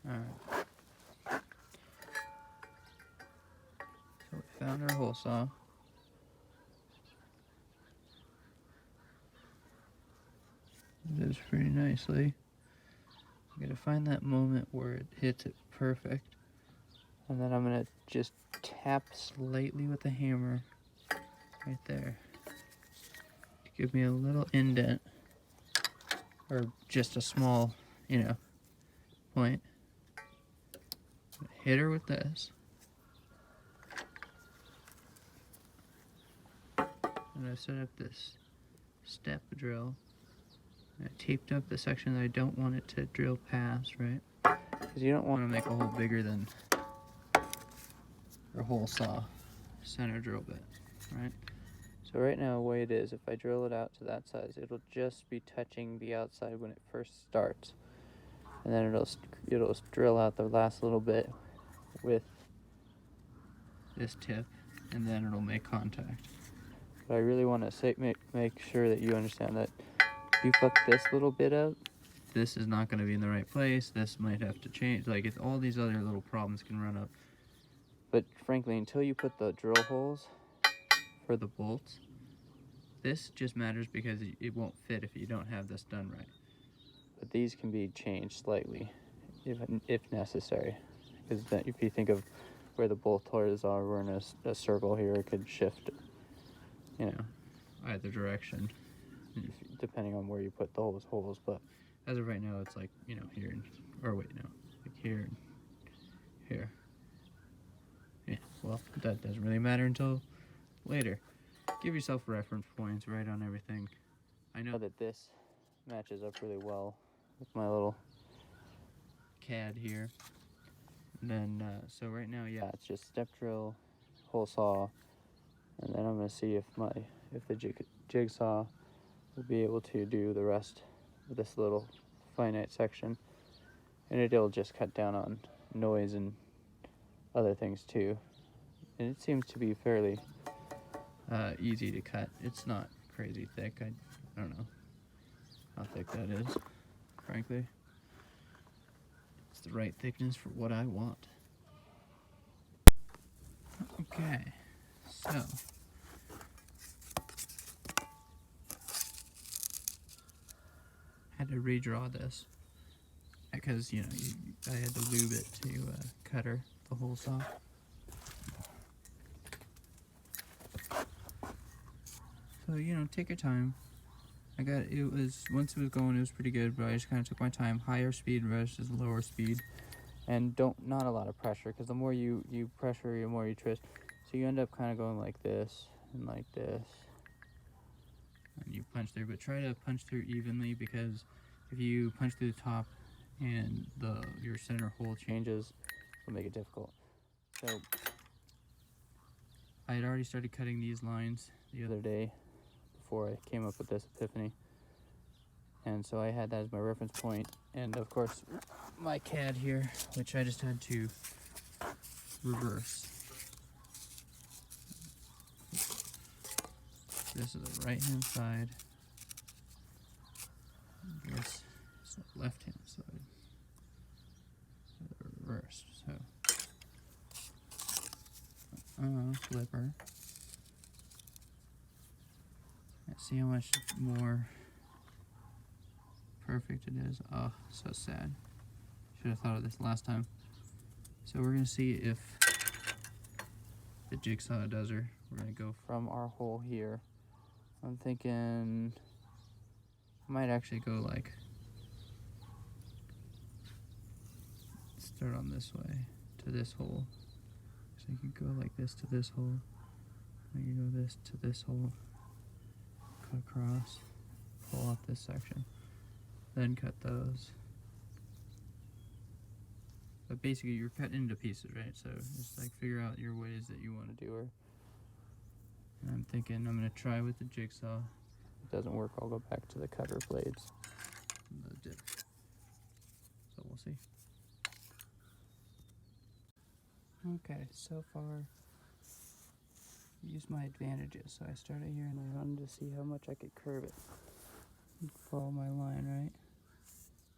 Alright. So we found our hole saw. It is pretty nicely. I'm gonna find that moment where it hits it perfect. And then I'm gonna just tap slightly with the hammer right there to give me a little indent, or just a small, point. Hit her with this. And I set up this step drill. I taped up the section that I don't want it to drill past, right? Because you don't want to make a hole bigger than your hole saw center drill bit, right? So right now, the way it is, if I drill it out to that size, it'll just be touching the outside when it first starts, and then it'll drill out the last little bit with this tip, and then it'll make contact. But I really want to make sure that you understand that if you fuck this little bit up, this is not going to be in the right place. This might have to change. Like, it's all these other little problems can run up. But frankly, until you put the drill holes for the bolts, this just matters because it won't fit if you don't have this done right. But these can be changed slightly if necessary. Because if you think of where the bolt holes are, we're in a circle here, it could shift, either direction, depending on where you put those holes. But as of right now, it's like, here and, like here and here. Yeah, well, that doesn't really matter until later. Give yourself reference points, right on everything. I know that this matches up really well with my little CAD here. And then, so right now, yeah, it's just step drill, hole saw, and then I'm gonna see if the jigsaw will be able to do the rest of this little finite section, and it'll just cut down on noise and other things too. And it seems to be fairly easy to cut. It's not crazy thick. I don't know how thick that is, frankly. It's the right thickness for what I want. Okay, so I had to redraw this because I had to lube it to cutter the hole saw. So take your time. Once it was going, it was pretty good, but I just kind of took my time. Higher speed versus lower speed, and not a lot of pressure, because the more you pressure, the more you twist. So you end up kind of going like this and like this, and you punch through. But try to punch through evenly, because if you punch through the top and your center hole changes, it'll make it difficult. So I had already started cutting these lines the other day before I came up with this epiphany, and so I had that as my reference point, and of course my CAD here, which I just had to reverse. This is the right hand side, this is the left hand side, reverse. So flipper. Let's see how much more perfect it is. Oh, so sad. Should have thought of this last time. So we're gonna see if the jigsaw does her. We're gonna go from our hole here. I'm thinking I might actually go start on this way to this hole. So you can go like this to this hole. And you go this to this hole. Cut across, pull off this section, then cut those. But basically you're cut into pieces, right? So just figure out your ways that you want to do her. And I'm thinking I'm going to try with the jigsaw. If it doesn't work, I'll go back to the cutter blades and the dip. So we'll see. Okay, so far use my advantages. So I started here and I wanted to see how much I could curve it and follow my line, right?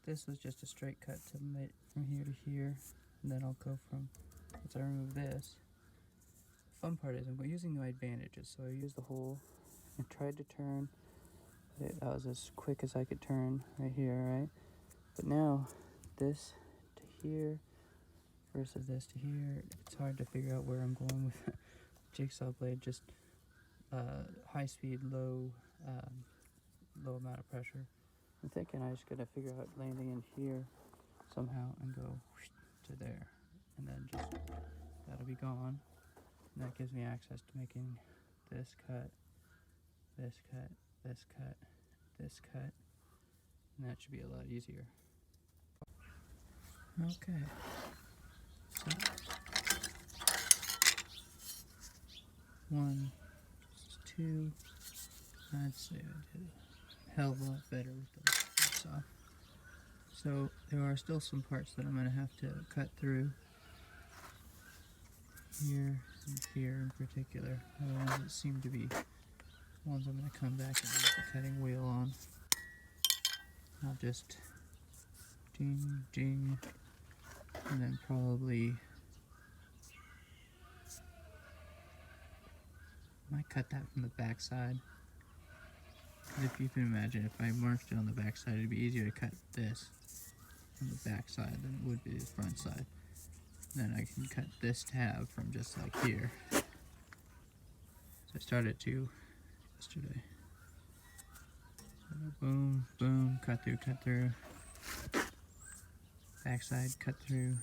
this was just a straight cut to from here to here, and then I'll go from, once I remove this, the fun part is I'm using my advantages. So I used the hole and tried to turn, that was as quick as I could turn right here, right? But now, this to here versus this to here, it's hard to figure out where I'm going with the jigsaw blade. Just high speed, low amount of pressure. I'm thinking I just gotta figure out landing in here somehow and go to there, and then just that'll be gone. And that gives me access to making this cut, this cut, this cut, this cut, and that should be a lot easier. Okay, so 1, 2, I'd say I did a hell of a lot better with the jigsaw. So there are still some parts that I'm going to have to cut through. Here and here in particular are the ones that seem to be the ones I'm going to come back and use the cutting wheel on. I'll just ding, ding, and then probably might cut that from the back side. If you can imagine, if I marked it on the back side, it'd be easier to cut this from the back side than it would be the front side. Then I can cut this tab from just like here. So I started to yesterday. So boom, boom, cut through. Back side, cut through.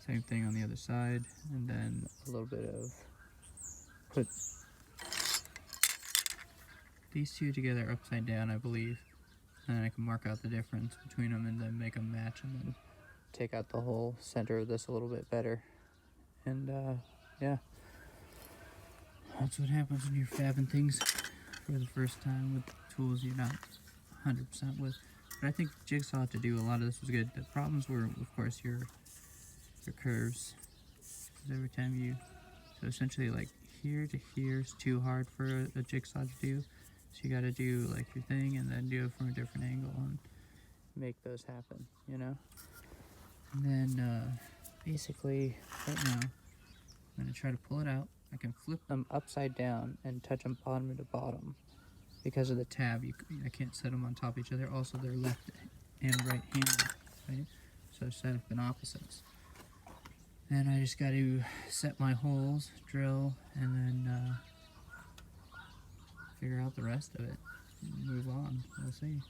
Same thing on the other side, and then a little bit of put these two together upside down, I believe, and then I can mark out the difference between them and then make them match, and then take out the whole center of this a little bit better. And yeah, that's what happens when you're fabbing things for the first time with tools you're not 100% with. But I think jigsaw to do a lot of this was good. The problems were, of course, your curves. Because every time so essentially like here to here is too hard for a jigsaw to do. So you got to do like your thing and then do it from a different angle and make those happen, you know? And then basically right now, I'm going to try to pull it out. I can flip them upside down and touch them bottom to bottom. Because of the tab, I can't set them on top of each other. Also, they're left and right-handed, right? So set up in opposites. And I just got to set my holes, drill, and then figure out the rest of it. Move on. We'll see.